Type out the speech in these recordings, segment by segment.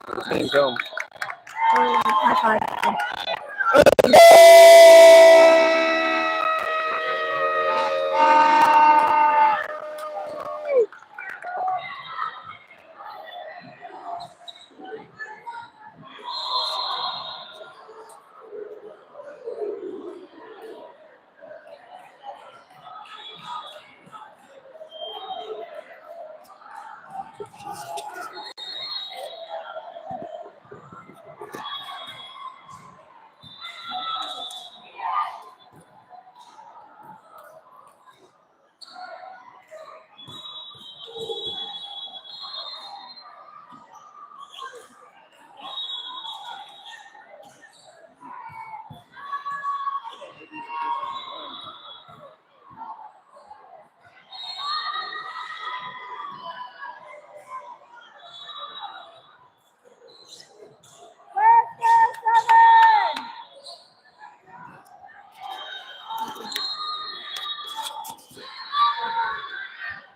Same film. High five.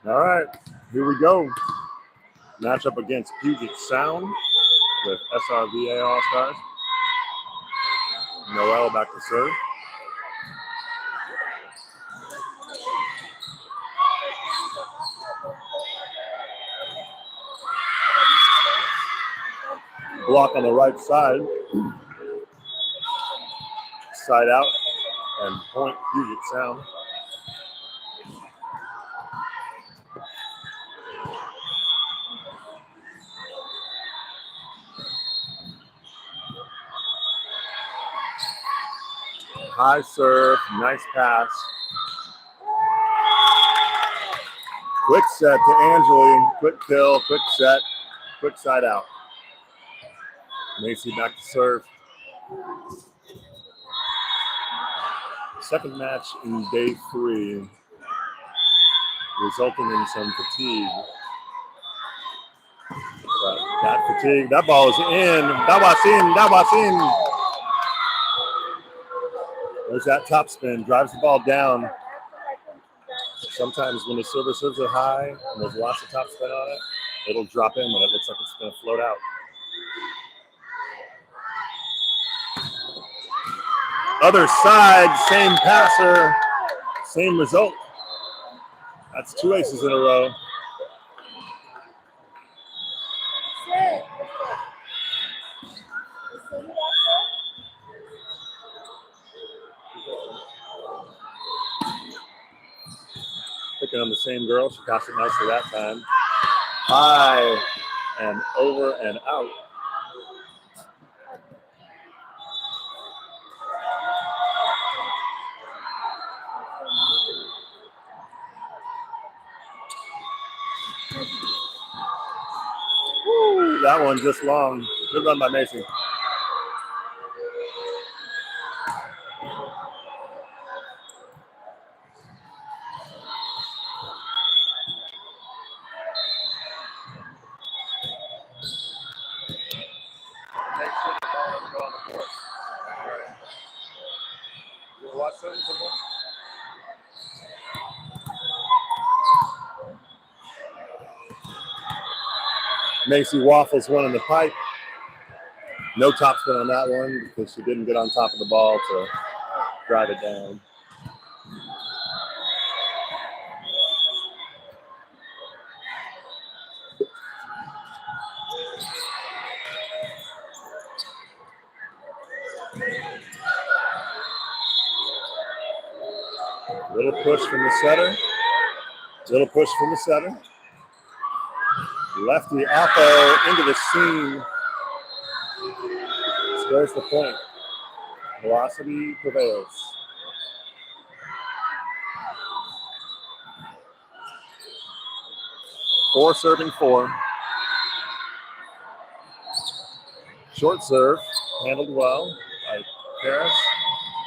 All right, here we go. Matchup against Puget Sound with SRVA All-Stars. Noel back to serve. Block on the right side. Side out and point Puget Sound. High serve, nice pass. Quick set to Angeli, quick kill, quick set, quick side out. Macy back to serve. Second match in day 3, resulting in some fatigue. But that fatigue, that ball is in. Dawasin. There's that top spin, drives the ball down. Sometimes when the silver serves are high and there's lots of top spin on it, it'll drop in when it looks like it's going to float out. Other side, same passer, same result. That's 2 aces in a row. Picking on the same girl. She passed it nicely that time. High and over and out. Woo, that one just long. Good run by Macy. Macy waffles one in the pipe. No topspin on that one because she didn't get on top of the ball to drive it down. Little push from the setter. Little push from the setter. Lefty oppo into the seam. Scores the point. Velocity prevails. Four serving 4. Short serve, handled well by Paris.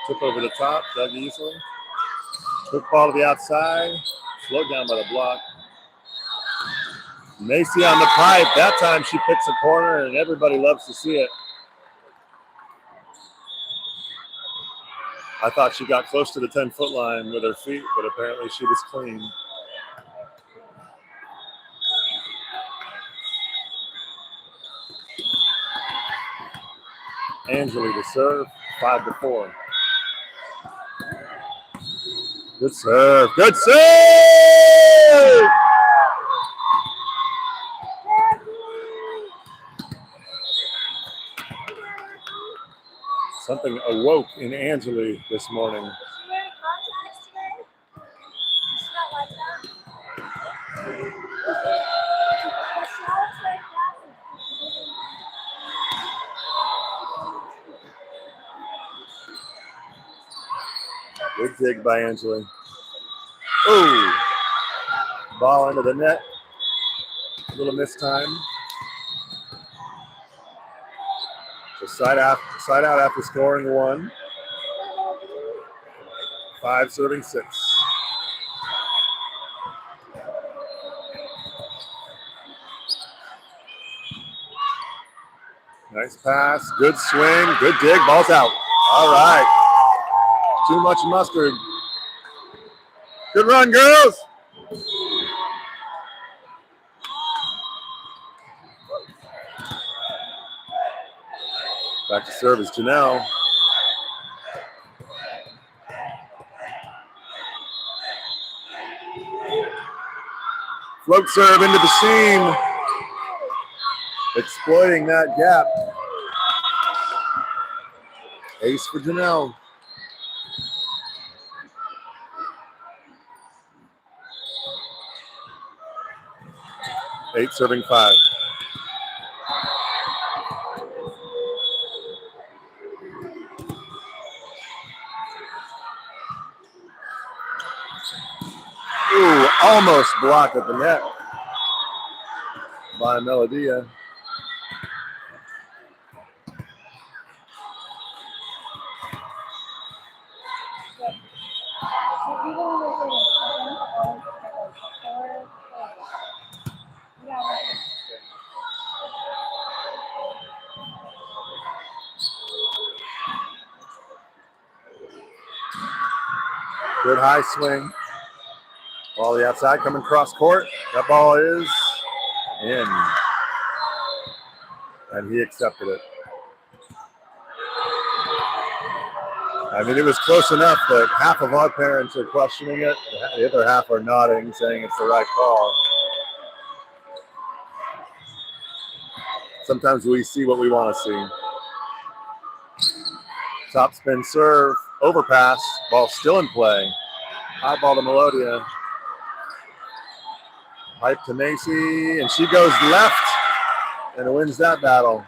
Took over the top, dug easily. Took ball to the outside, slowed down by the block. Macy on the pipe. That time she picks a corner and everybody loves to see it. I thought she got close to the 10-foot line with her feet, but apparently she was clean. Angeli to serve, 5-4. Good serve. Good serve! Something awoke in Angeli this morning. Good dig by Angeli. Ooh. Ball into the net. A little mistime. So side out after scoring 1. 5 serving 6. Nice pass. Good swing. Good dig. Ball's out. All right. Too much mustard. Good run, girls. Back to service, Janelle. Float serve into the seam. Exploiting that gap. Ace for Janelle. Eight serving 5. Ooh, almost blocked at the net by Melodia. Good high swing. Ball the outside coming cross court. That ball is in. And he accepted it. I mean, it was close enough that half of our parents are questioning it. The other half are nodding, saying it's the right call. Sometimes we see what we want to see. Top spin serve, overpass, ball still in play. High ball to Melodia. Pipe to Macy, and she goes left and wins that battle.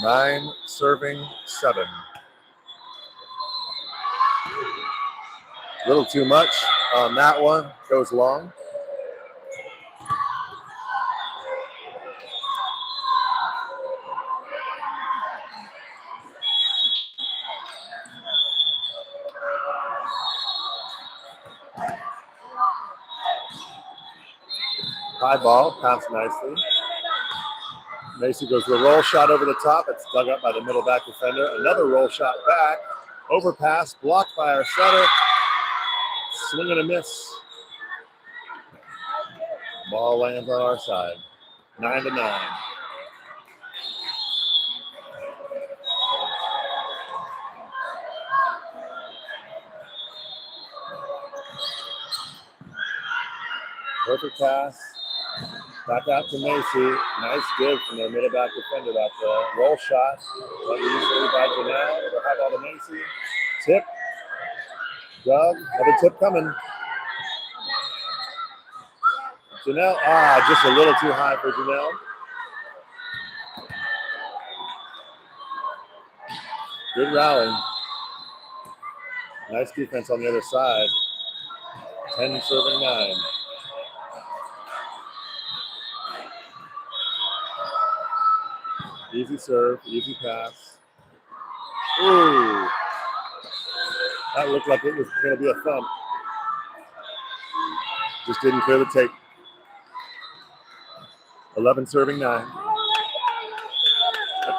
Nine serving 7. A little too much on that one. Goes long. High ball, passed nicely. Macy goes to a roll shot over the top. It's dug up by the middle back defender. Another roll shot back. Overpass, blocked by our setter. Swing and a miss. Ball lands on our side. 9-9. Perfect pass. Back out to Macy. Nice dig from their middle back defender. That roll shot. Easily by Janelle. High ball to Macy. Tip. Doug. Another tip coming. Janelle. Just a little too high for Janelle. Good rally. Nice defense on the other side. 10 serving 9. Easy serve, easy pass. Ooh. That looked like it was going to be a thump. Just didn't clear the tape. 11 serving 9.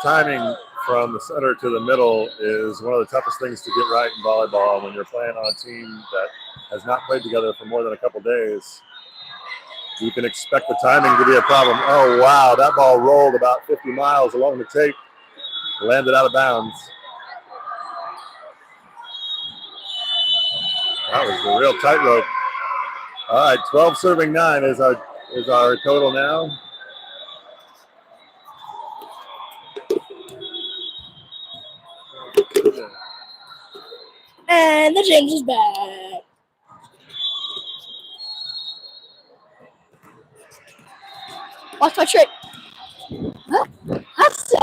timing from the center to the middle is one of the toughest things to get right in volleyball when you're playing on a team that has not played together for more than a couple days. You can expect the timing to be a problem. Oh, wow, that ball rolled about 50 miles along the tape, landed out of bounds. That was a real tightrope. All right, 12 serving 9 is our total now. And the change is back. Watch my trick. Huh? That's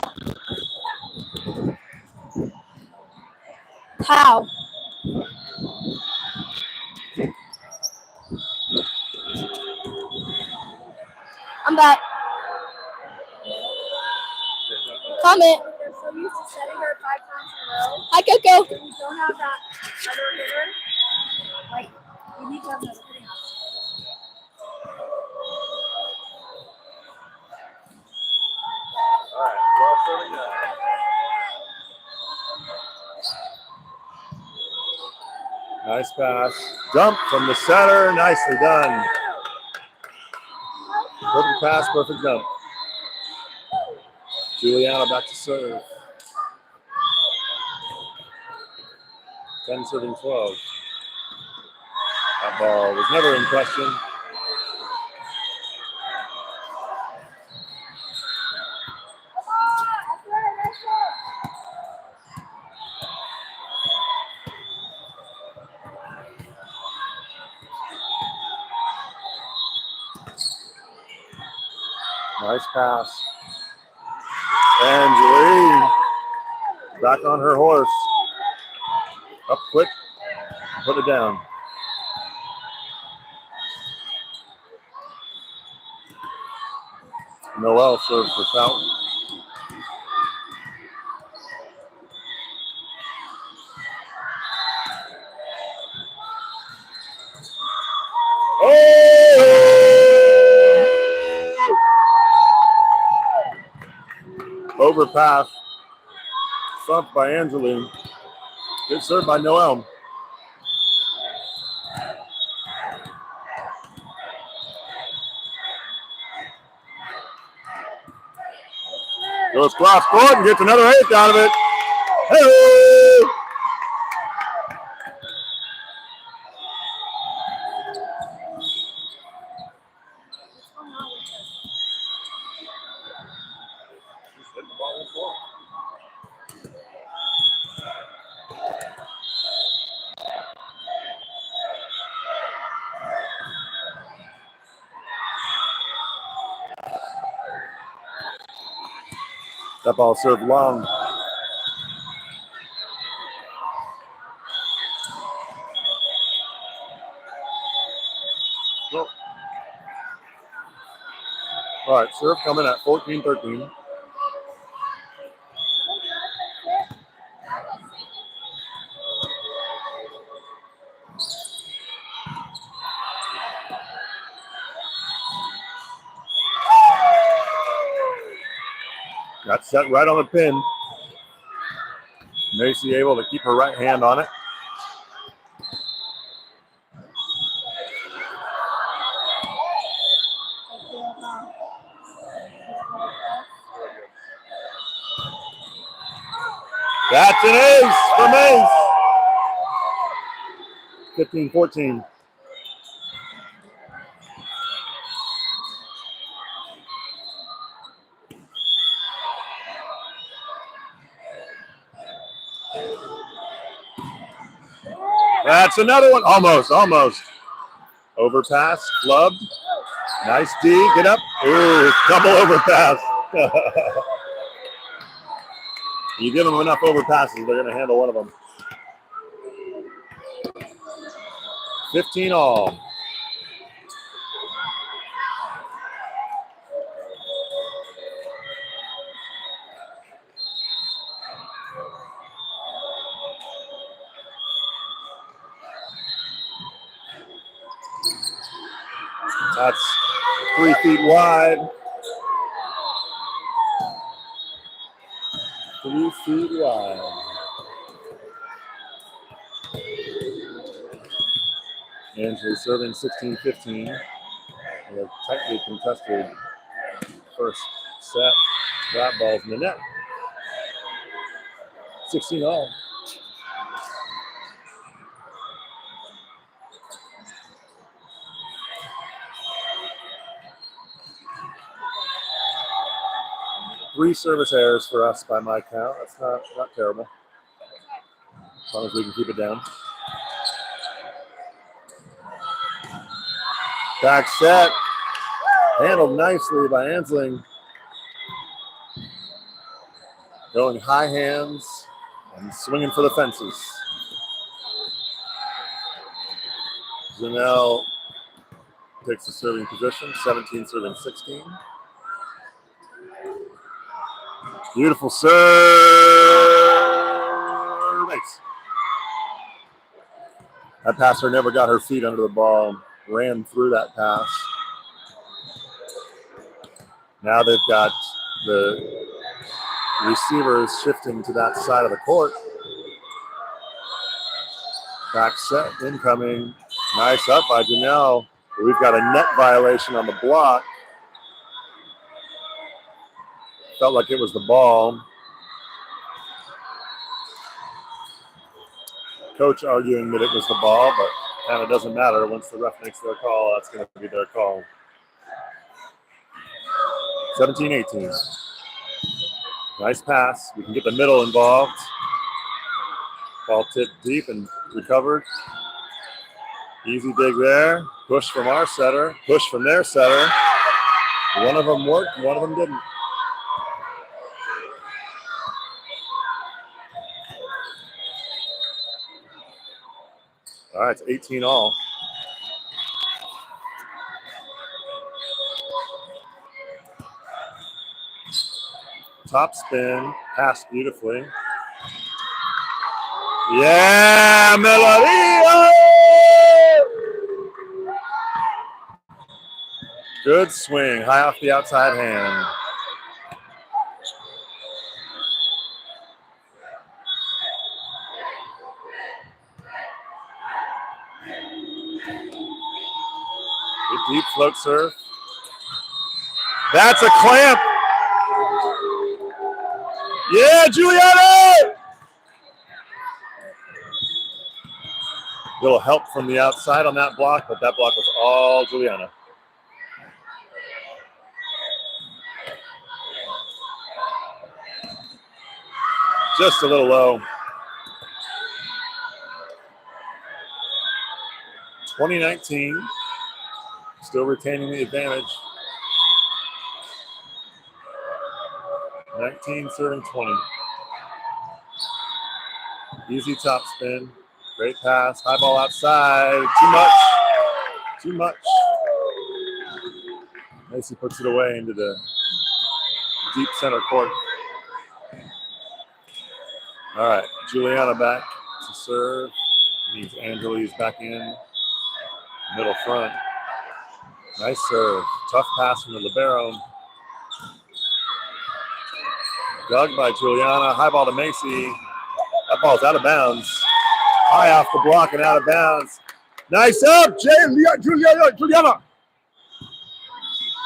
how. I'm back. Comment. They're so used to setting her 5 times in a row. Hi, Coco. When you don't have that other hitter, like, you need to have another hitting option. All right, 12 serving 9. Nice pass. Jump from the center. Nicely done. Perfect pass, perfect jump. Juliana back to serve. 10 serving 12. That ball was never in question. Nice pass. Angeline back on her horse. Up quick, put it down. Noel serves for Fountain. Overpass. Thumped by Angeline. Good serve by Noel. Goes cross court and gets another 8th out of it. Hey! That ball served long. Well, all right, serve coming at 14-13. Got set right on the pin. Macy able to keep her right hand on it. That's an ace for Mace. 15-14. That's another one. Almost. Overpass, flubbed. Nice D. Get up. Ooh, double overpass. You give them enough overpasses, they're going to handle one of them. 15 all. That's 3 feet wide. 3 feet wide. Angela serving 16-15. A tightly contested first set. That ball's in the net. 16 all. Three service errors for us by my count. That's not terrible. As long as we can keep it down. Back set. Handled nicely by Ansling. Going high hands and swinging for the fences. Janelle takes the serving position, 17 serving 16. Beautiful serve. Nice. That passer never got her feet under the ball, ran through that pass. Now they've got the receivers shifting to that side of the court. Back set, incoming. Nice up by Janelle. We've got a net violation on the block. Felt like it was the ball. Coach arguing that it was the ball, but kind of doesn't matter. Once the ref makes their call, that's going to be their call. 17-18. Nice pass. We can get the middle involved. Ball tipped deep and recovered. Easy dig there. Push from our setter. Push from their setter. One of them worked, one of them didn't. All right, it's 18 all. Top spin, pass beautifully. Yeah, Melody! Good swing, high off the outside hand. Good deep float serve. That's a clamp. Yeah, Juliana! Little help from the outside on that block, but that block was all Juliana. Just a little low. 2019, still retaining the advantage. 19 serving 20. Easy top spin. Great pass. High ball outside. Too much. Macy puts it away into the deep center court. All right, Juliana back to serve. Means Angeli's back in. Middle front. Nice serve. Tough pass from the libero. Dug by Juliana. High ball to Macy. That ball's out of bounds. High off the block and out of bounds. Nice up, Juliana.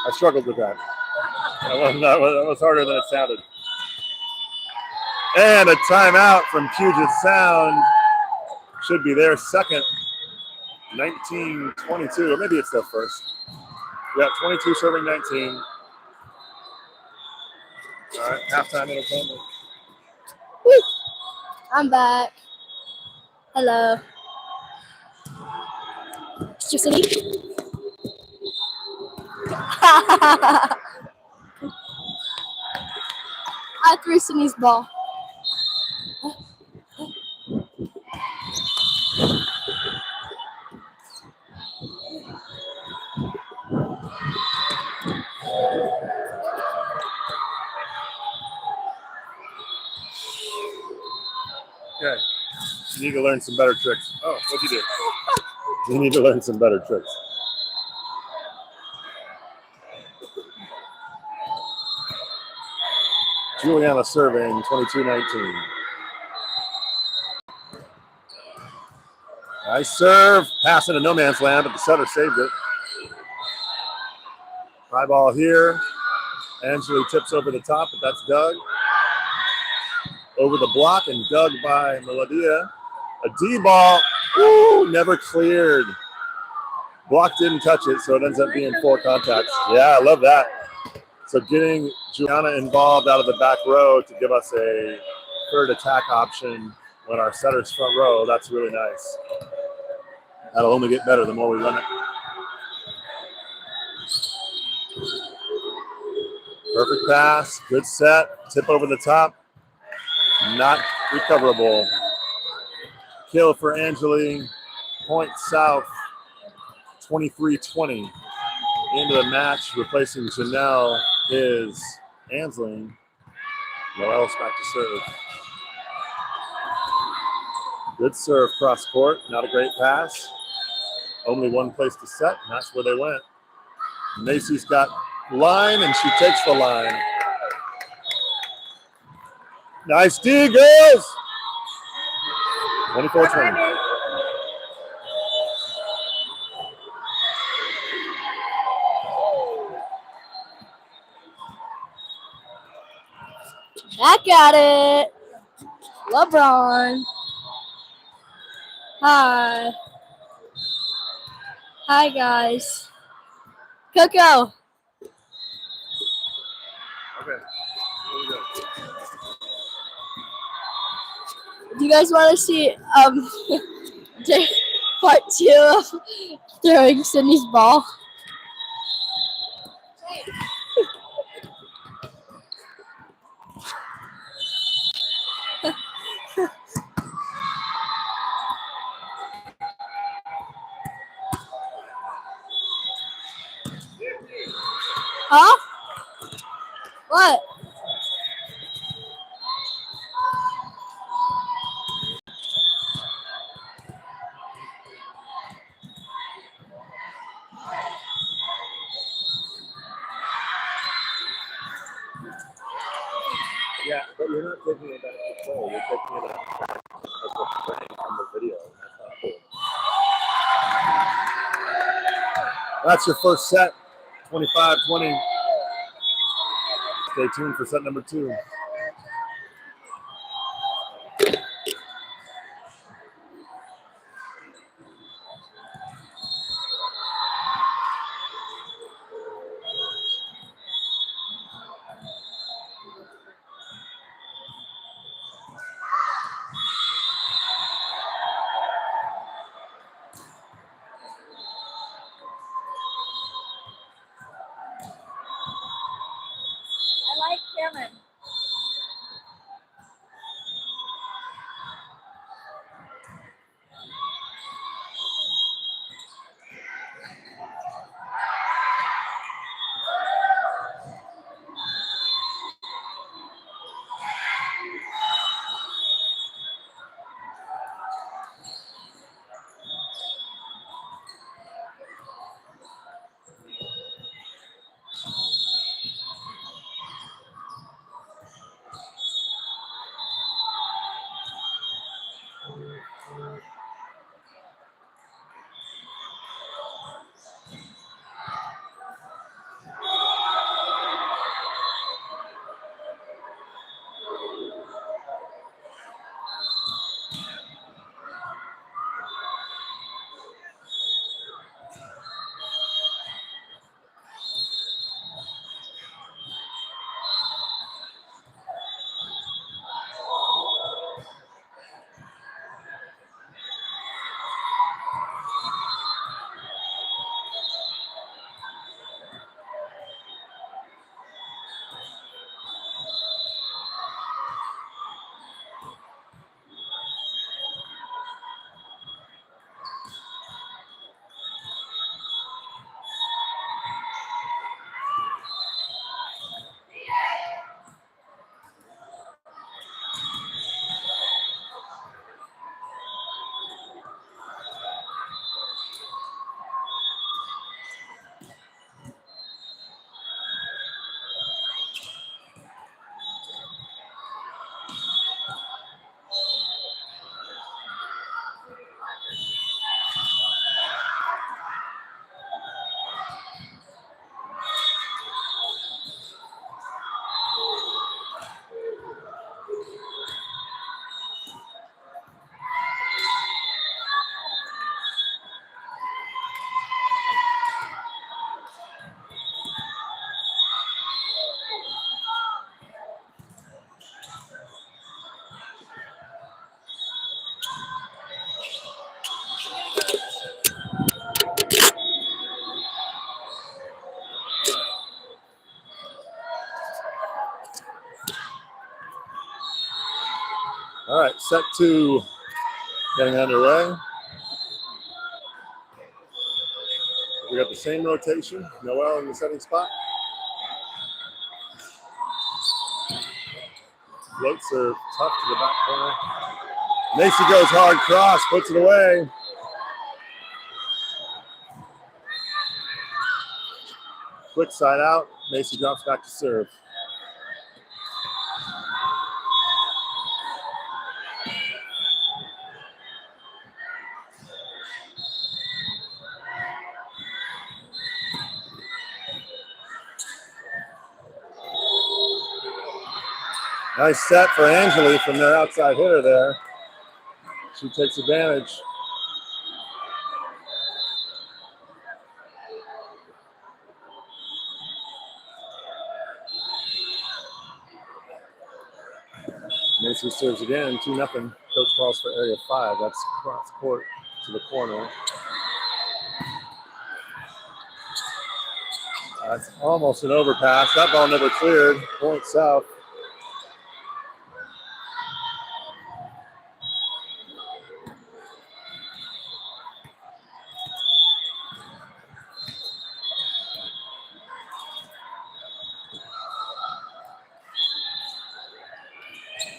I struggled with that. That was harder than it sounded. And a timeout from Puget Sound. Should be their second. 19-22, or maybe it's their first. Yeah, 22 serving 19. All right, halftime entertainment. Woo. I'm back. Hello. It's just me. I threw Sydney's ball. Okay. You need to learn some better tricks. Oh, what'd you do? You need to learn some better tricks. Juliana serving 22-19. Nice serve. Pass into no man's land, but the setter saved it. High ball here. Angeli tips over the top, but that's dug. Over the block and dug by Melodia. A D ball. Ooh, never cleared. Block didn't touch it, so it ends up being 4 contacts. Yeah, I love that. So getting Juliana involved out of the back row to give us a third attack option when our setter's front row, that's really nice. That'll only get better the more we run it. Perfect pass, good set, tip over the top, not recoverable. Kill for Angeli, point south, 23-20. Into the match, replacing Janelle is Ansling. Noel's back to serve. Good serve cross court, not a great pass. Only one place to set, and that's where they went. Macy's got line, and she takes the line. Nice D, girls! 24-20. Back at it. LeBron. Hi. Hi, guys. Coco. Okay, here we go. Do you guys want to see part 2 of throwing Sydney's ball? Huh? What? Yeah, but you're not taking it back to play. You're taking it back as a frame from the video. That's not cool. That's your first set, 25-20. Stay tuned for set number 2. I like Cameron. All right, set 2 getting underway. We got the same rotation. Noel in the setting spot. Float serve, tough to the back corner. Macy goes hard cross, puts it away. Quick side out. Macy drops back to serve. Nice set for Angeli from their outside hitter there. She takes advantage. Macy serves again, 2-0. Coach calls for area 5. That's cross court to the corner. That's almost an overpass. That ball never cleared. Point south.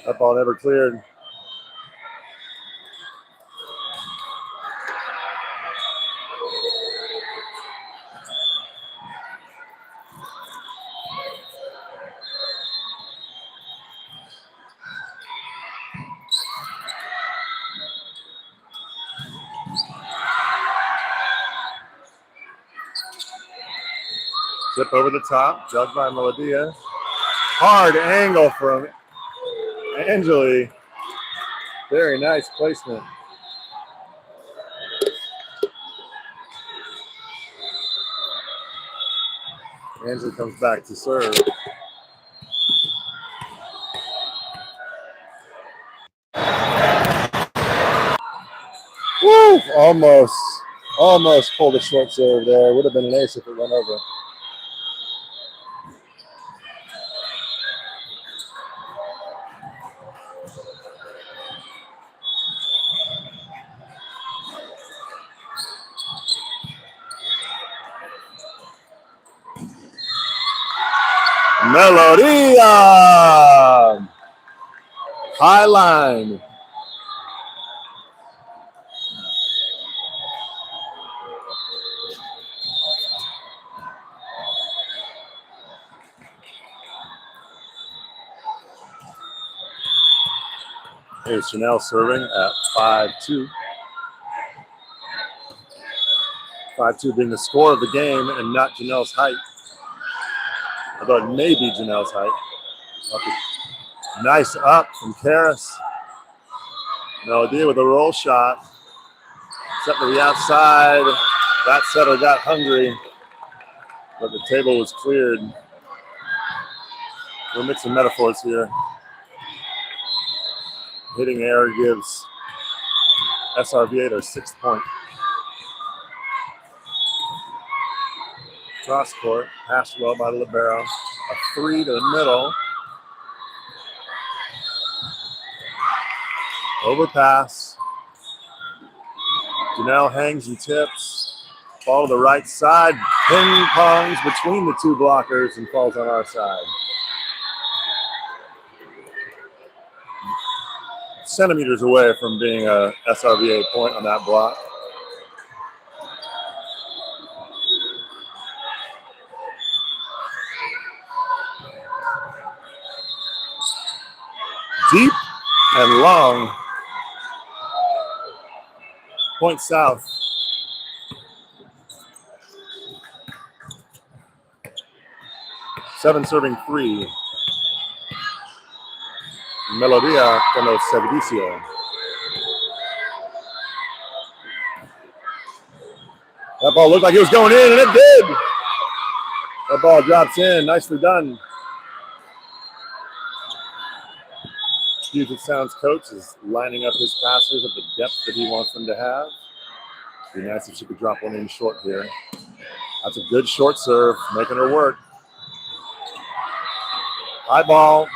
That ball never cleared. Zip over the top, jugged by Melodia. Hard angle from Angeli. Very nice placement. Angeli comes back to serve. Woo! Almost pulled a short serve there. Would have been an ace if it went over. Melodia! High line. Here's Janelle serving at 5-2. 5-2 being the score of the game and not Janelle's height. Although it may be Janelle's height. Nice up from Karis. Melodia with a roll shot. Set to the outside. That setter got hungry, but the table was cleared. We're mixing metaphors here. Hitting error gives SRVA their 6th point. Cross court, passed well by the libero. A 3 to the middle. Overpass. Janelle hangs and tips. Ball to the right side. Ping pongs between the 2 blockers and falls on our side. Centimeters away from being a SRVA point on that block. Deep and long. Point south. Seven serving 3. Melodia con el servicio. That ball looked like it was going in, and it did. That ball drops in. Nicely done. Puget Sound's coach is lining up his passers at the depth that he wants them to have. It'd be nice if she could drop one in short here. That's a good short serve, making her work. High ball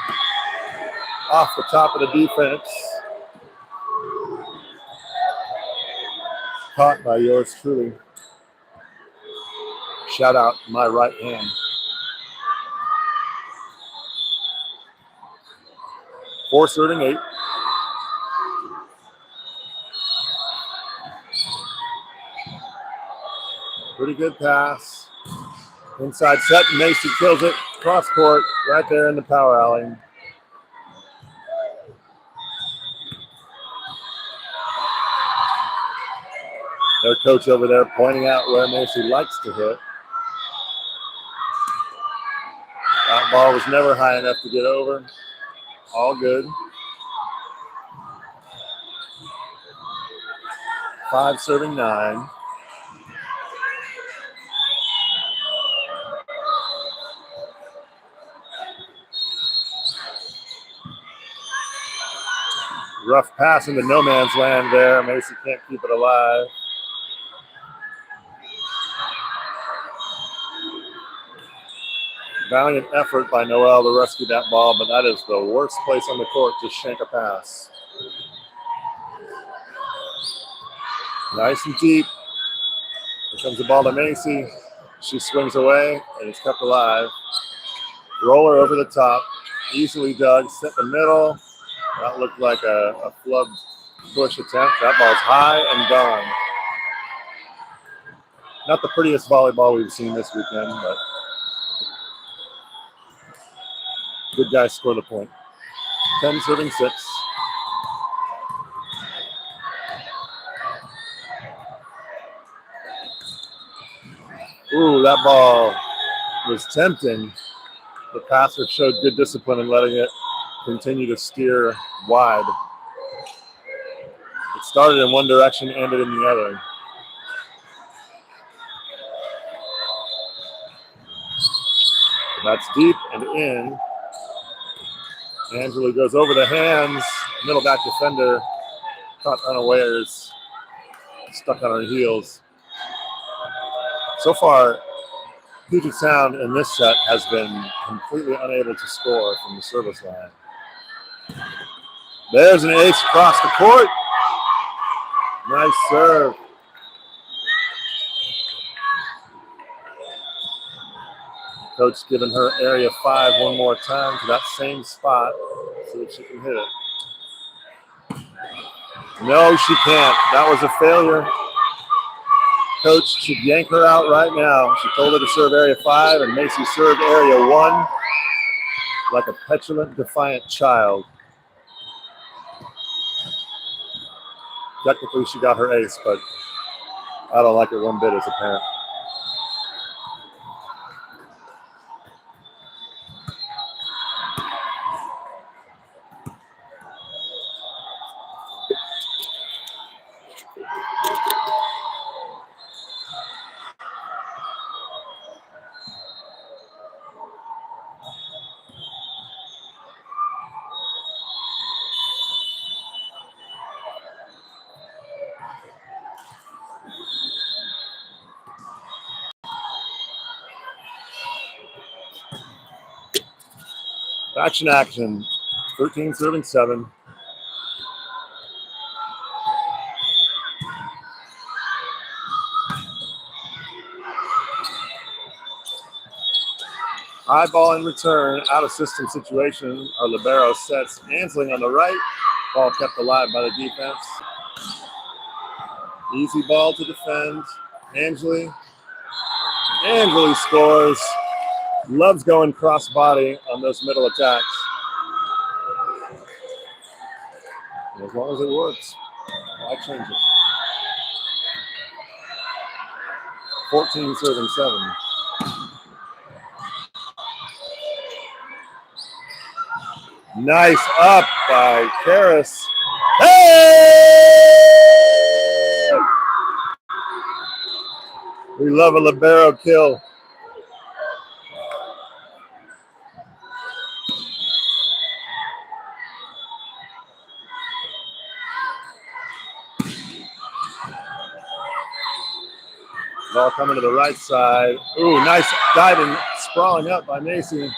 off the top of the defense. Caught by yours truly. Shout out my right hand. 4 serving 8. Pretty good pass. Inside set, Macy kills it. Cross court, right there in the power alley. Their coach over there pointing out where Macy likes to hit. That ball was never high enough to get over. All good. 5 serving 9. Rough pass into no man's land there. Macy can't keep it alive. Valiant effort by Noel to rescue that ball, but that is the worst place on the court to shank a pass. Nice and deep. Here comes the ball to Macy. She swings away, and it's kept alive. Roller over the top. Easily dug. Set the middle. That looked like a flub push attempt. That ball's high and gone. Not the prettiest volleyball we've seen this weekend, but good guys score the point. 10 serving 6. Ooh, that ball was tempting. The passer showed good discipline in letting it continue to steer wide. It started in one direction, ended in the other. That's deep and in. Angela goes over the hands. Middle back defender caught unawares. Stuck on her heels. So far, Puget Sound in this set has been completely unable to score from the service line. There's an ace across the court. Nice serve. Coach giving her area 5 one more time to that same spot so that she can hit it. No, she can't. That was a failure. Coach should yank her out right now. She told her to serve area 5, and Macy served area 1 like a petulant, defiant child. Technically, she got her ace, but I don't like it one bit as a parent. Action. 13 serving 7. High ball in return, out of system situation. Our libero sets Ansling on the right. Ball kept alive by the defense. Easy ball to defend. Angeli scores. Loves going cross body on those middle attacks. And as long as it works, why change it? 14 serving 7. Nice up by Karis. Hey! We love a libero kill. Ball coming to the right side. Ooh, nice diving, sprawling up by Macy.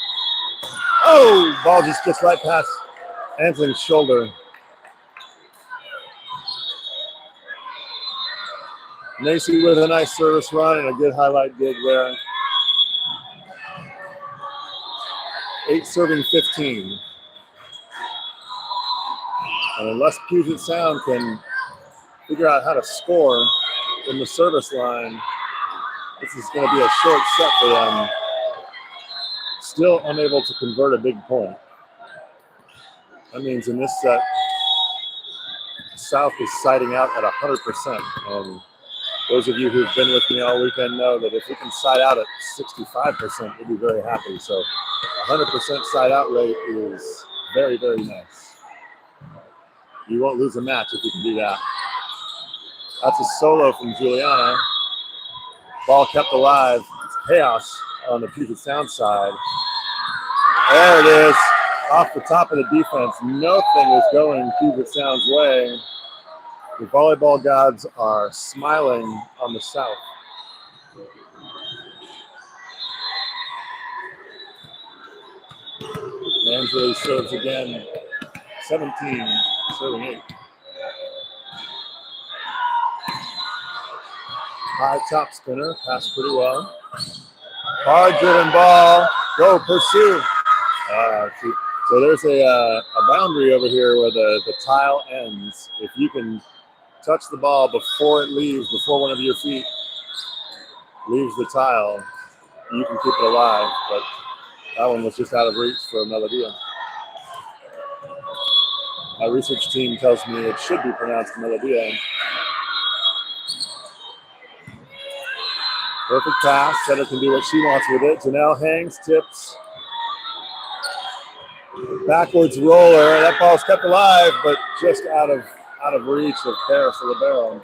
Oh, ball just gets right past Ansling's shoulder. Macy with a nice service run and a good highlight dig there. 8 serving 15. And unless Puget Sound can figure out how to score in the service line, this is going to be a short set for them. Still unable to convert a big point. That means in this set, South is siding out at 100%. And those of you who've been with me all weekend know that if we can side out at 65%, we'll be very happy. So 100% side out rate is very, very nice. You won't lose a match if you can do that. That's a solo from Juliana. Ball kept alive. It's chaos on the Puget Sound side. There it is, off the top of the defense. Nothing is going Puget Sound's way. The volleyball gods are smiling on the South. Angeli serves again. 17, serving 8. High top spinner, passed pretty well. Hard driven ball, go pursue. So there's a boundary over here where the tile ends. If you can touch the ball before it leaves, before one of your feet leaves the tile, you can keep it alive. But that one was just out of reach for Melodia. My research team tells me it should be pronounced Melodia. Perfect pass. Setter can do what she wants with it. Janelle hangs, tips. Backwards roller. That ball's kept alive, but just out of reach of Paris the libero.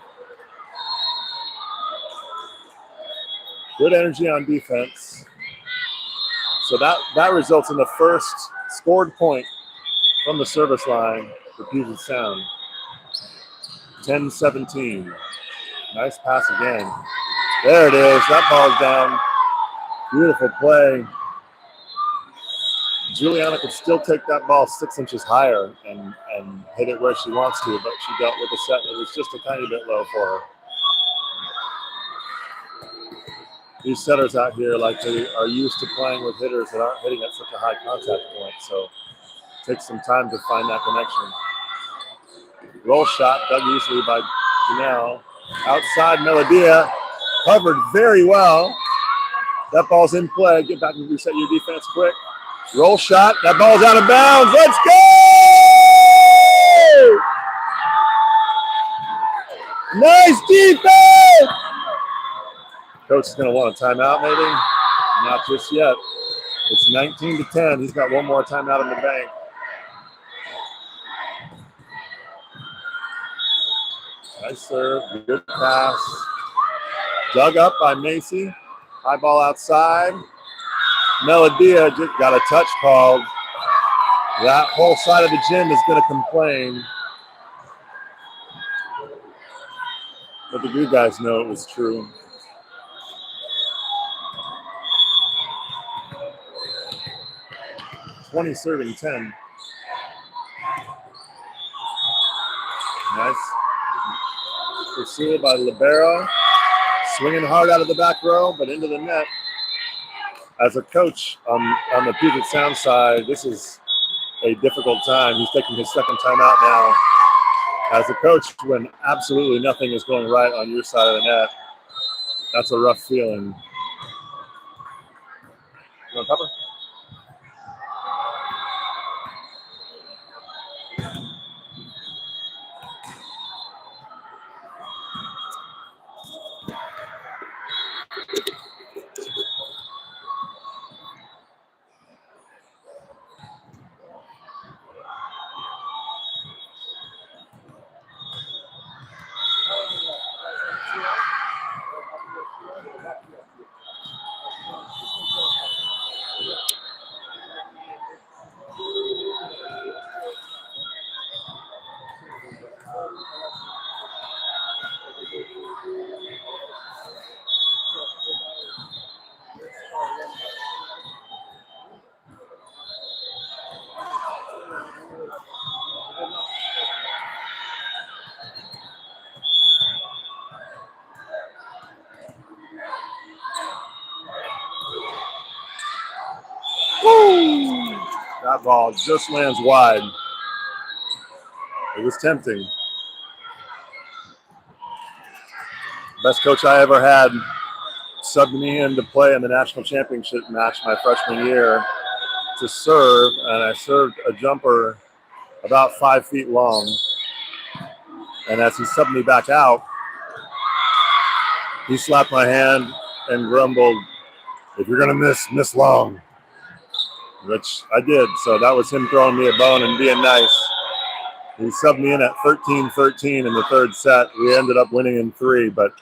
Good energy on defense. So that results in the first scored point from the service line for Puget Sound. 10-17. Nice pass again. There it is. That ball's down. Beautiful play. Juliana could still take that ball 6 inches higher and hit it where she wants to, but she dealt with a set that was just a tiny bit low for her. These setters out here, like they are used to playing with hitters that aren't hitting at such a high contact point, so it takes some time to find that connection. Roll shot dug easily by Janelle. Outside Melodia, covered very well. That ball's in play. Get back and reset your defense quick. Roll shot. That ball's out of bounds. Let's go! Nice defense! Coach is going to want a timeout, maybe? Not just yet. It's 19-10. He's got one more timeout in the bank. Nice serve. Good pass. Dug up by Macy. High ball outside. Melodia just got a touch called. That whole side of the gym is going to complain. But the good guys know it was true. (20 serving 10). Nice pursued by libero. Swinging hard out of the back row, but into the net. As a coach on the Puget Sound side, this is a difficult time. He's taking his second timeout now. As a coach, when absolutely nothing is going right on your side of the net, that's a rough feeling. You want to cover? That ball just lands wide. It was tempting. Best coach I ever had subbed me in to play in the national championship match my freshman year to serve, and I served a jumper about 5 feet long. And as he subbed me back out, he slapped my hand and grumbled, "If you're gonna miss long," which I did. So that was him throwing me a bone and being nice. He subbed me in at 13-13 in the third set. We ended up winning in 3, but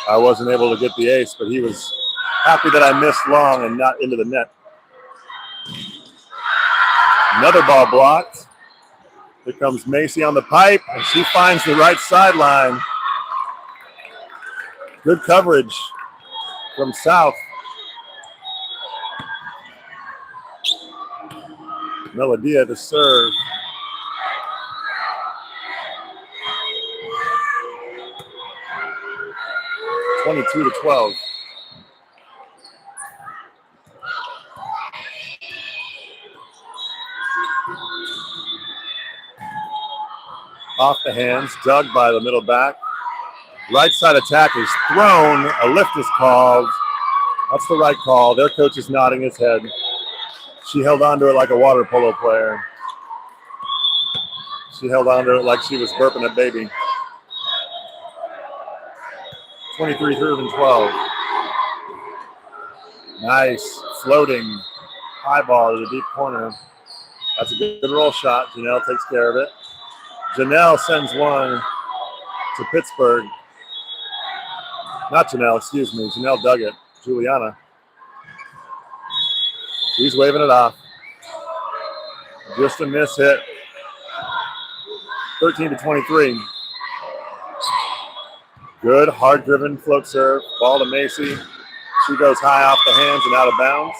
I wasn't able to get the ace, but he was happy that I missed long and not into the net. Another ball blocked. Here comes Macy on the pipe, and she finds the right sideline. Good coverage from South. Melodia to serve. (22-12). Off the hands, dug by the middle back. Right side attack is thrown. A lift is called. That's the right call. Their coach is nodding his head. She held on to it like a water polo player. She held on to it like she was burping a baby. 23-12. Nice floating high ball to the deep corner. That's a good roll shot. Janelle takes care of it. Janelle sends one to Pittsburgh. Not Janelle, excuse me. Janelle dug it. Juliana. He's waving it off. Just a miss hit. 13-23. Good, hard-driven float serve. Ball to Macy. She goes high off the hands and out of bounds.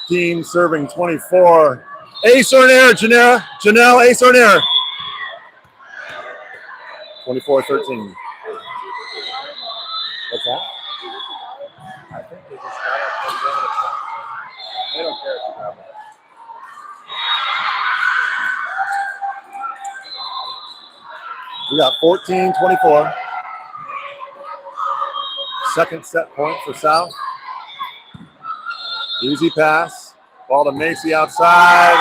(13) serving 24. Ace or an error, Janelle. Janelle, ace or an error. 24-13. What's that? I think they just got it. They don't care if you grab it. We got 14-24. Second set point for South. Easy pass. Ball to Macy outside.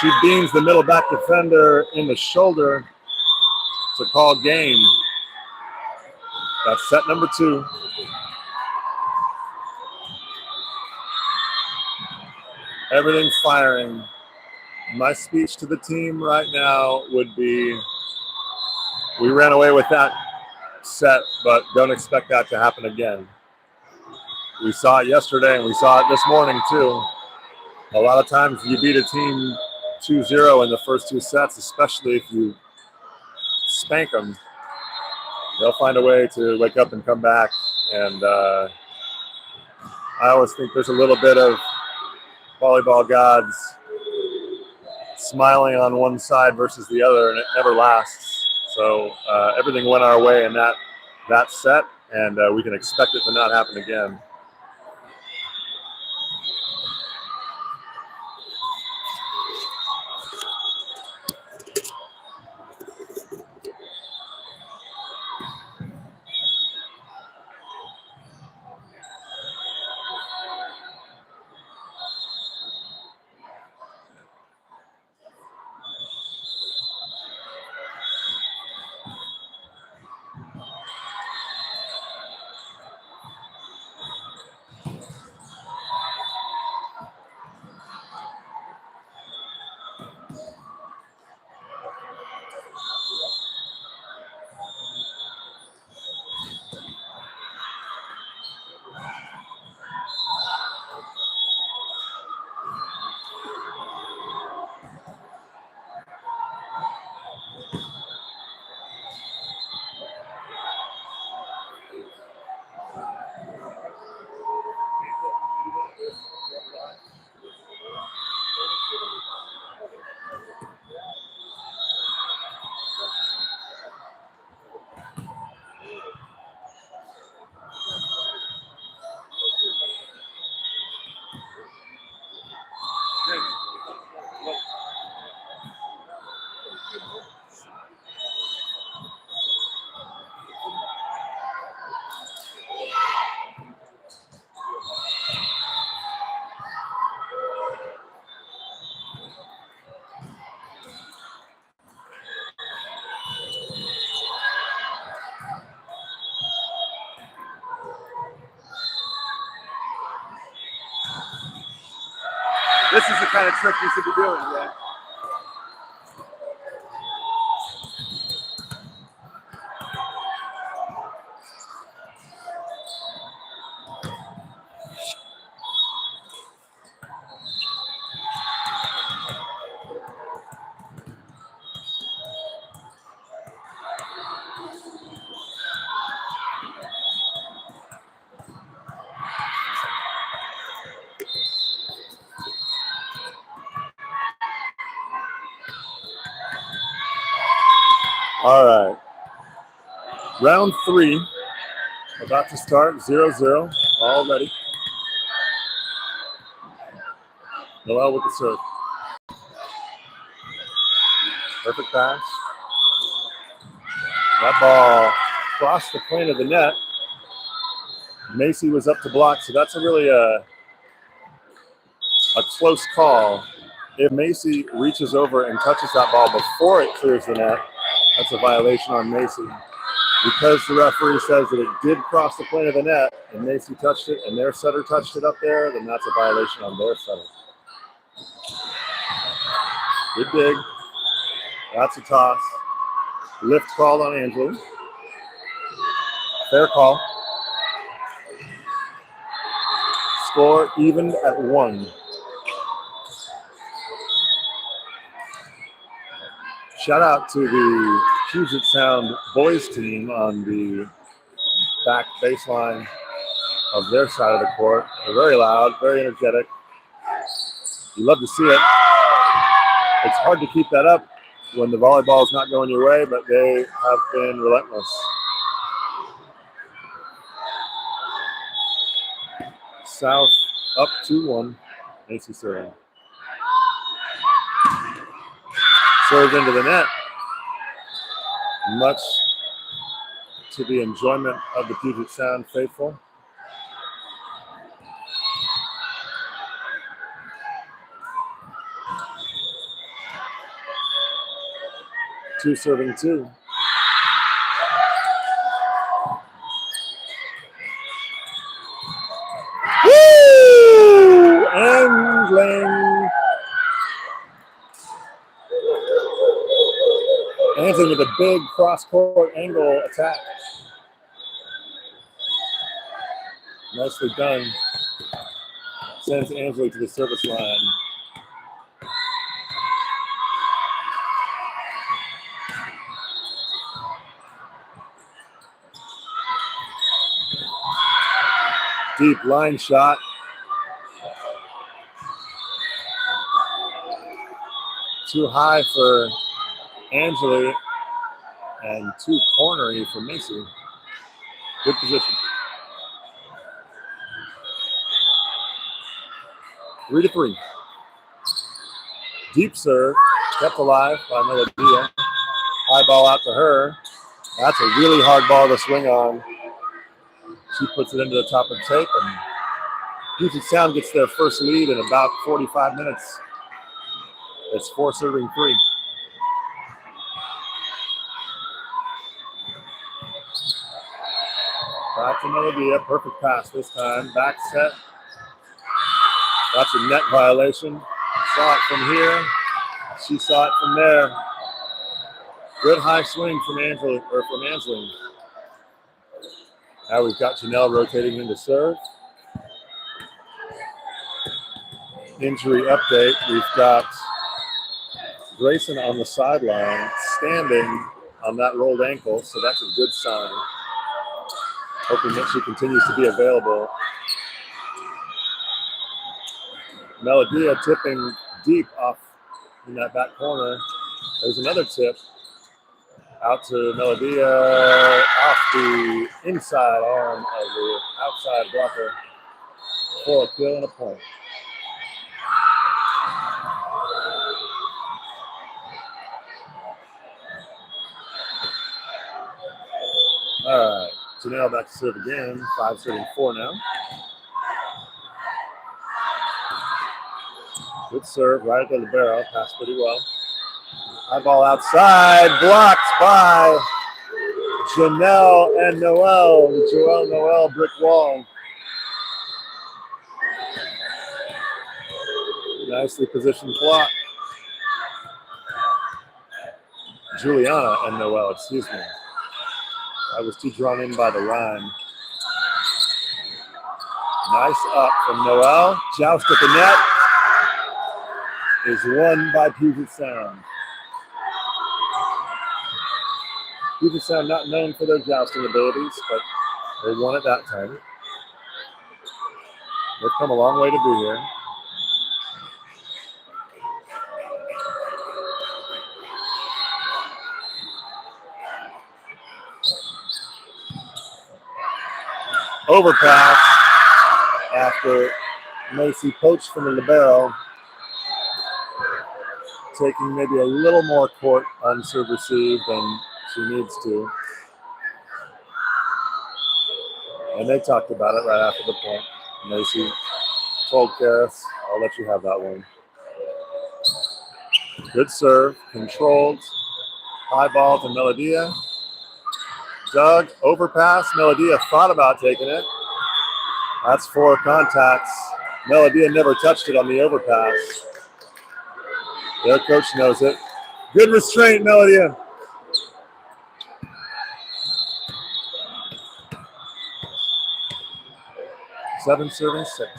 She beams the middle back defender in the shoulder to call game. That's set number 2. Everything's firing. My speech to the team right now would be, we ran away with that set, but don't expect that to happen again. We saw it yesterday, and we saw it this morning, too. A lot of times you beat a team 2-0 in the first 2 sets, especially if you spank them. They'll find a way to wake up and come back. And I always think there's a little bit of volleyball gods smiling on one side versus the other, and it never lasts. So everything went our way in that set, and we can expect it to not happen again. This is the kind of trick you should be doing, yeah. All right. Round 3, about to start, 0-0, all ready. Noel with the serve. Perfect pass. That ball crossed the plane of the net. Macy was up to block, so that's a really a close call. If Macy reaches over and touches that ball before it clears the net, that's a violation on Macy. Because the referee says that it did cross the plane of the net and Macy touched it and their setter touched it up there, then that's a violation on their setter. Good dig. That's a toss. Lift called on Angela. Fair call. Score even at 1. Shout out to the Puget Sound boys team on the back baseline of their side of the court. They're very loud, very energetic. You love to see it. It's hard to keep that up when the volleyball is not going your way, but they have been relentless. South up 2-1. Macy serving. Served into the net. Much to the enjoyment of the Puget Sound faithful. Two serving 2. Woo! Angling. Angling with a big cross-court angle attack. Nicely done. Sends Angela to the service line. Deep line shot. Too high for Angela and too cornery for Macy. Good position. 3-3. Deep serve, kept alive by Melodia. High ball out to her. That's a really hard ball to swing on. She puts it into the top of the tape, and Puget Sound gets their first lead in about 45 minutes. It's 4 serving 3. Back to Melodia, perfect pass this time. Back set. That's a net violation. Saw it from here. She saw it from there. Good high swing from Angela. Now we've got Janelle rotating into serve. Injury update. We've got Grayson on the sideline, standing on that rolled ankle, so that's a good sign. Hoping that she continues to be available. Melodia tipping deep off in that back corner. There's another tip out to Melodia off the inside arm of the outside blocker for a kill and a point. All right, Janelle back to serve again. 5 serving 4 now. Good serve, right at the libero, passed pretty well. High ball outside, blocked by Janelle and Noel. The Joelle Noel brick wall. Nicely positioned block. Juliana and Noel, excuse me. I was too drawn in by the rhyme. Nice up from Noel. Joust at the net is won by Puget Sound. Puget Sound not known for their jousting abilities, but they won it that time. They've come a long way to be here. Overpass after Macy poached from the libero, taking maybe a little more court on serve receive than she needs to. And they talked about it right after the point. Macy told Karis, I'll let you have that one. Good serve, controlled, high ball to Melodia. Doug, overpass. Melodia thought about taking it. That's 4 contacts. Melodia never touched it on the overpass. Their coach knows it. Good restraint, Melodia. Seven serving 6.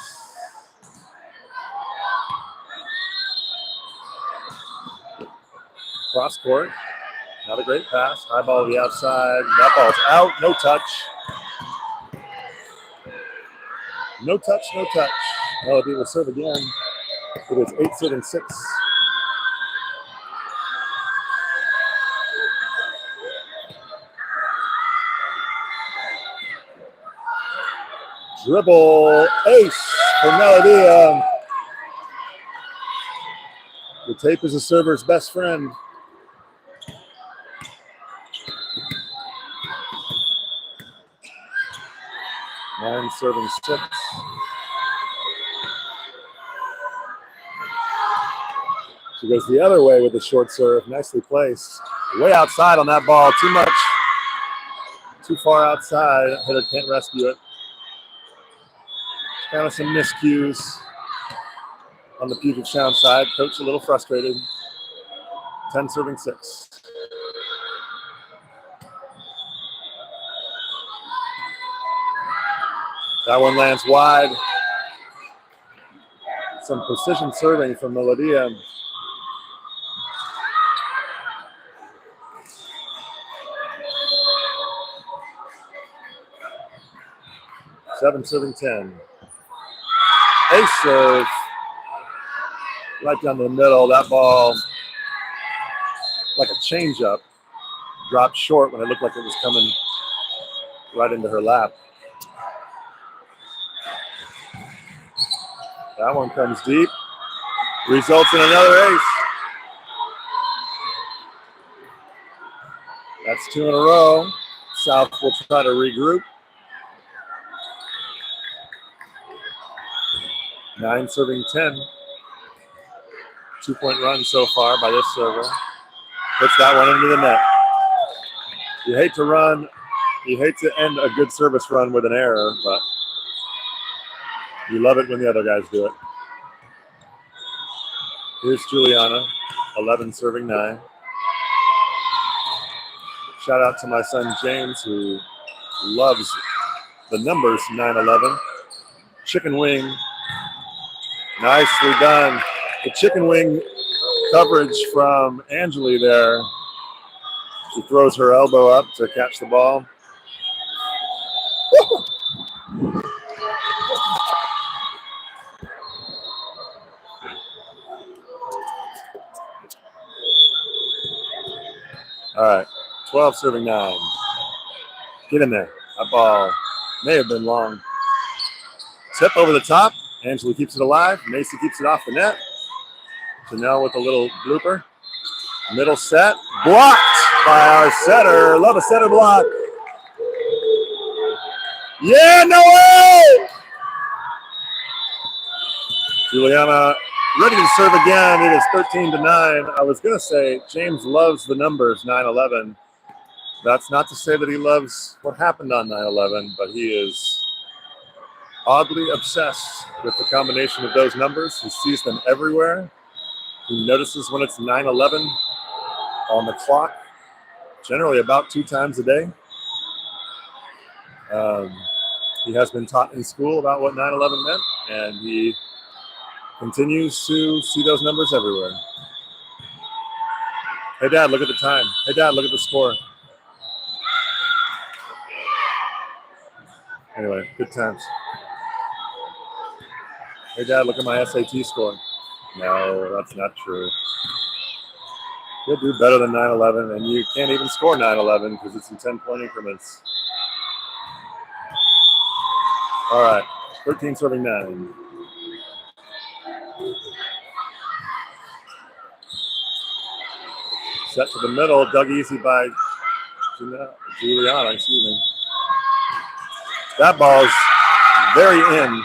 Cross court. Not a great pass. High ball to the outside. That ball's out. No touch. No touch, no touch. Melody will serve again. It is 8 serving 6. Dribble ace for Melodia. The tape is a server's best friend. Nine serving 6. She goes the other way with the short serve. Nicely placed. Way outside on that ball. Too much. Too far outside. Hitter can't rescue it. Kind of some miscues on the Puget Sound side. Coach a little frustrated. 10 serving 6. That one lands wide. Some precision serving from Melodia. Seven serving 10. Ace serve. Right down the middle. That ball, like a changeup, dropped short when it looked like it was coming right into her lap. That one comes deep. Results in another ace. That's 2 in a row. South will try to regroup. 9 serving 10. 2-point run so far by this server. Puts that one into the net. You hate to end a good service run with an error, but you love it when the other guys do it. Here's Juliana, 11 serving 9. Shout out to my son James, who loves the numbers 9-11. Chicken wing. Nicely done. The chicken wing coverage from Angeli there. She throws her elbow up to catch the ball. All right, 12 serving 9. Get in there. That ball may have been long. Tip over the top. Angeli keeps it alive. Macy keeps it off the net. Janelle with a little blooper. Middle set. Blocked by our setter. Love a setter block. Yeah, no way! Juliana ready to serve again. It is 13-9. I was going to say James loves the numbers 9-11. That's not to say that he loves what happened on 9/11, but he is oddly obsessed with the combination of those numbers. He sees them everywhere. He notices when it's 9/11 on the clock, generally about 2 times a day. He has been taught in school about what 9/11 meant, and he continues to see those numbers everywhere. Hey, Dad, look at the time. Hey, Dad, look at the score. Anyway, good times. Hey, Dad, look at my SAT score. No, that's not true. You'll do better than 9/11, and you can't even score 9/11 because it's in 10-point increments. All right, 13 serving 9. Set to the middle, dug easy by Juliana, excuse me. That ball's very in.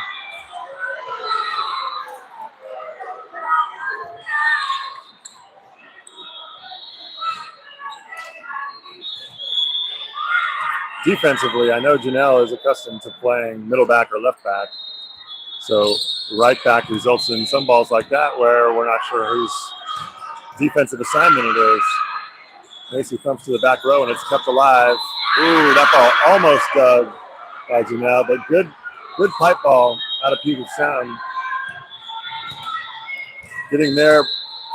Defensively, I know Janelle is accustomed to playing middle back or left back. So right back results in some balls like that where we're not sure whose defensive assignment it is. Macy comes to the back row and it's kept alive. Ooh, that ball almost dug by Janelle, but good pipe ball out of Puget Sound. Getting their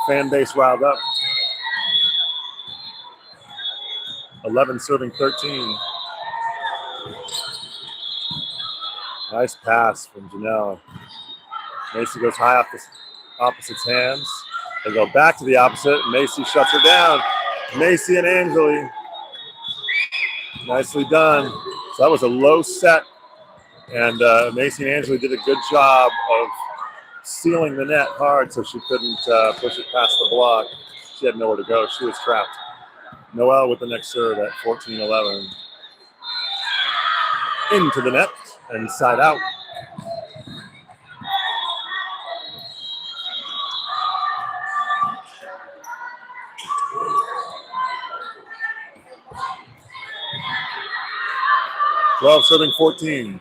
fan base riled up. 11 serving 13. Nice pass from Janelle. Macy goes high off the opposite's hands. They go back to the opposite. Macy shuts her down. Macy and Angeli. Nicely done. So that was a low set. And Macy and Angeli did a good job of sealing the net hard so she couldn't push it past the block. She had nowhere to go. She was trapped. Noelle with the next serve at 14-11. Into the net and side out. Serving 14.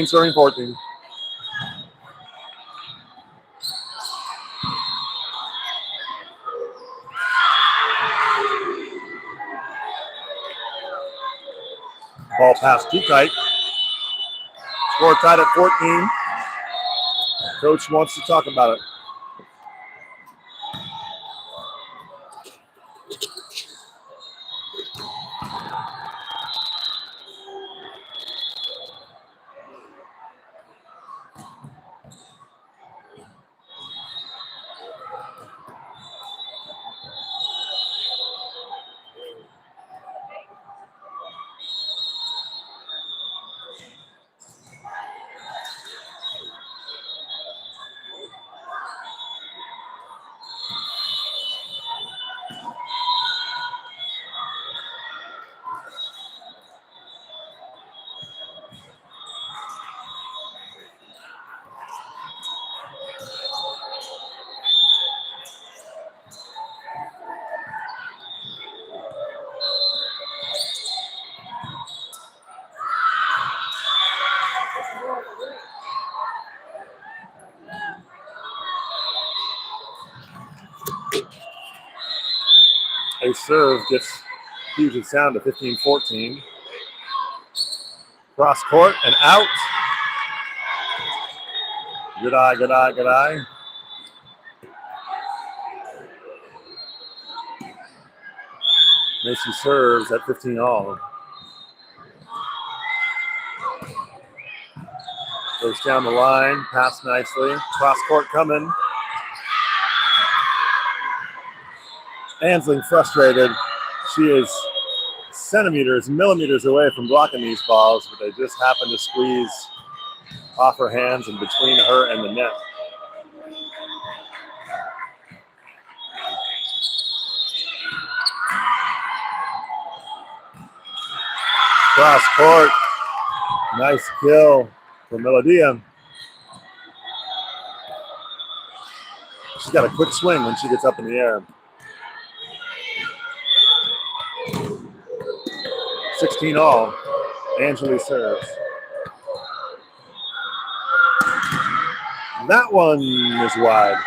Serving 14. Ball pass too tight. Score tied at 14. Coach wants to talk about it. A serve gets Puget Sound to 15-14. Cross court and out. Good eye, good eye, good eye. Macy serves at 15-all. Goes down the line, pass nicely. Cross court coming. Ansling frustrated. She is centimeters, millimeters away from blocking these balls, but they just happen to squeeze off her hands and between her and the net. Cross court. Nice kill for Melodia. She's got a quick swing when she gets up in the air. 16 all. Angeli serves. That one is wide.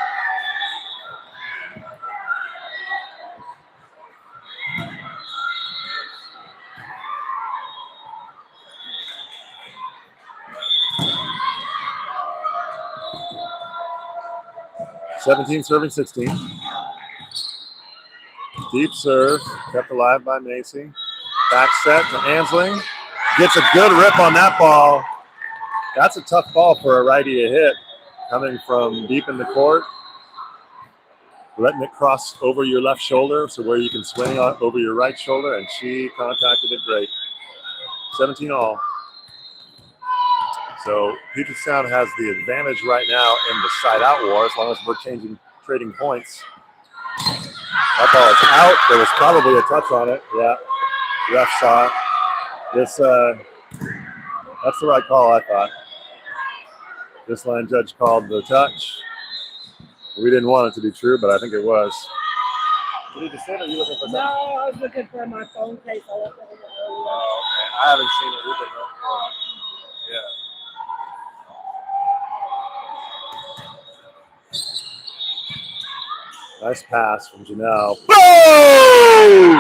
(17 serving 16). Deep serve, kept alive by Macy. Back set to Ansling. Gets a good rip on that ball. That's a tough ball for a righty to hit. Coming from deep in the court. Letting it cross over your left shoulder, so where you can swing over your right shoulder, and she contacted it great. 17 all. So Puget Sound has the advantage right now in the side-out war, as long as we're trading points. That ball is out. There was probably a touch on it. Yeah, ref saw it. That's the right call, I thought. This line judge called the touch. We didn't want it to be true, but I think it was. What did you say? Are you looking for something? No, I was looking for my phone case. I left it in the earlier. Oh, okay. I haven't seen it either. Yeah. Nice pass from Janelle. Boom!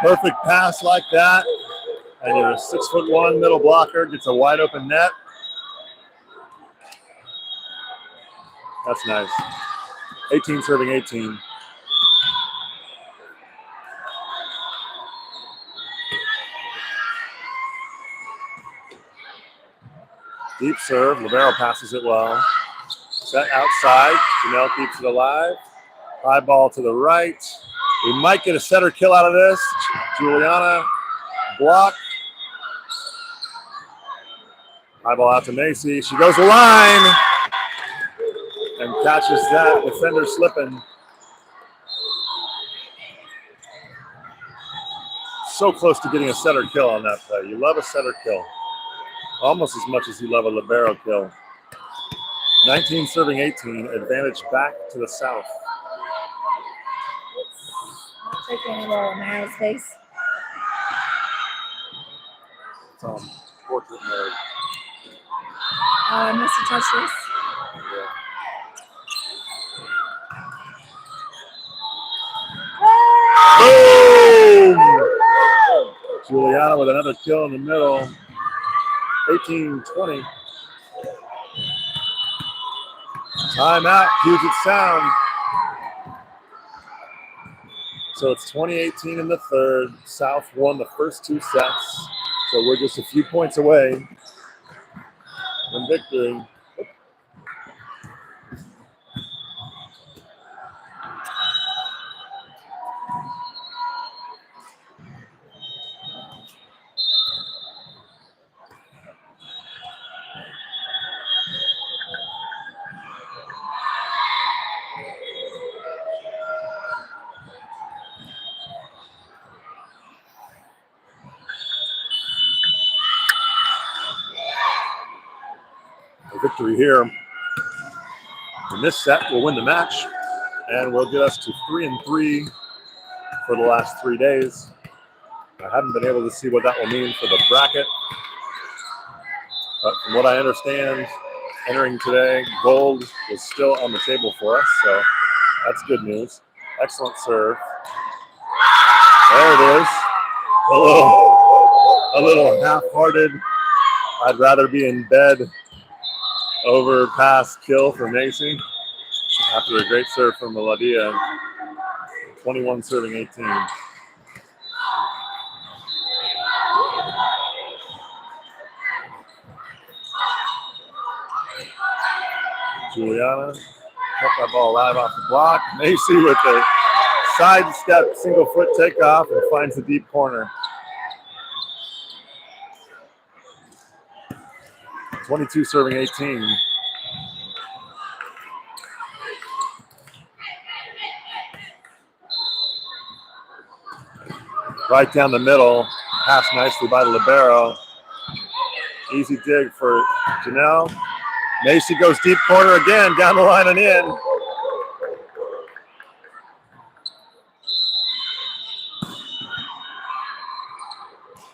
Perfect pass like that. And you're a 6'1" middle blocker, gets a wide open net. That's nice. 18 serving 18. Deep serve. Libero passes it well. Set outside. Janelle keeps it alive. High ball to the right. We might get a setter kill out of this. Juliana block. High ball out to Macy. She goes the line and catches that defender slipping. So close to getting a setter kill on that play. You love a setter kill. Almost as much as you love a libero kill. 19 serving 18. Advantage back to the South. Not taking any more on Maya's face. It's on portrait mode. Oh, I must have touched this. Yeah. Boom! Juliana with another kill in the middle. 18-20. Timeout, Puget Sound. So it's 20-18 in the third. South won the first two sets. So we're just a few points away from victory. A victory here in this set will win the match and will get us to 3-3 for the last 3 days. I haven't been able to see what that will mean for the bracket, but from what I understand, entering today, gold is still on the table for us, so that's good news. Excellent serve. There it is. A little half-hearted. I'd rather be in bed overpass kill for Macy after a great serve from Melodia. 21 serving 18. Juliana kept that ball alive off the block. Macy with a sidestep, single foot takeoff, and finds the deep corner. 22 serving 18. Right down the middle, passed nicely by the libero. Easy dig for Janelle. Macy goes deep corner again, down the line and in.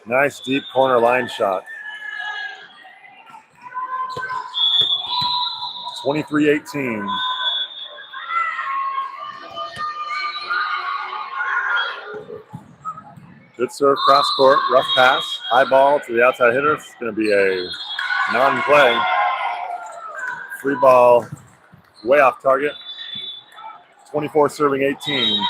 Nice deep corner line shot. 23-18. Good serve, cross court, rough pass, high ball to the outside hitter. It's going to be a non-play. Free ball, way off target. 24 serving 18.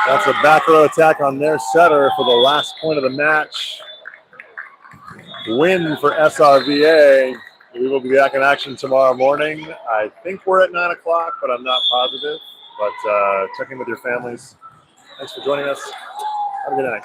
That's a back row attack on their setter for the last point of the match. Win for SRVA. We will be back in action tomorrow morning. I think we're at 9 o'clock, but I'm not positive. But check in with your families. Thanks for joining us. Have a good night.